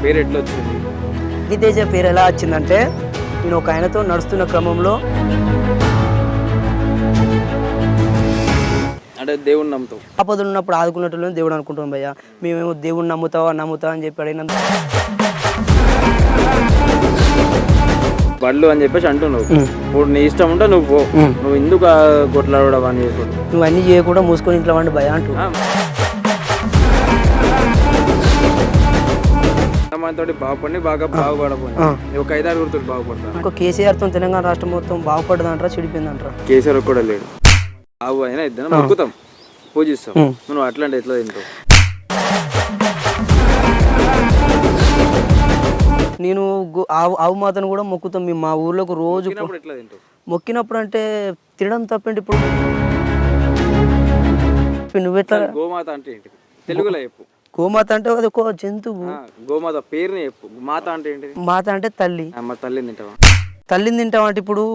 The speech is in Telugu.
పేరు ఎట్లా వచ్చింది? అగ్గితేజ పేరు ఎలా వచ్చిందంటే, నేను ఒక ఆయనతో నడుస్తున్న క్రమంలో అంటే దేవుణ్ణి నమ్ముతావు? ఆపదలు ఉన్నప్పుడు ఆదుకున్నట్టు దేవుడు అనుకుంటాం భయ్య. మేమేమో దేవుడిని నమ్ముతావా అని చెప్పి అడిగినంత బళ్ళు అని చెప్పేసి అంటున్నావు. ఇప్పుడు నీ ఇష్టం ఉంటే నువ్వు పో. నువ్వు ఎందుకు కొట్లాడడం అని చెప్పి నువ్వు అన్నీ చేయకుండా మూసుకొని ఇంట్లో వండి భయ అంటూ తోటి బాగుపడి బాగా బాగుపడపోయి ఒక 5-6 బాగుపడతాను. ఇంకో కేసీఆర్తో తెలంగాణ రాష్ట్రం మొత్తం బాగుపడదంటారా చెడిపోయిందంటారా? కేసీఆర్ కూడా లేడు. బాబు అయినా ఇద్దరు మొక్కుతాం, పూజిస్తాం. నువ్వు అట్లాంటి ఎట్లా తింటావు? నేను ఆవు మాతను కూడా మొక్కుతాం మేము మా ఊర్లోకి రోజు. ఎట్లా తింటావు? మొక్కినప్పుడు అంటే తినడం తప్పండి. ఇప్పుడు నువ్వెట్లా? గోమాత అంటే ఏంటి తెలుగులో చెప్పు. గోమాత అంటే అది ఒక జంతువు. గోమాత పేరుని చెప్పు. మాత అంటే ఏంటి? మాత అంటే తల్లి. తల్లిని తింటావా? తల్లిని తింటావా అంటే ఇప్పుడు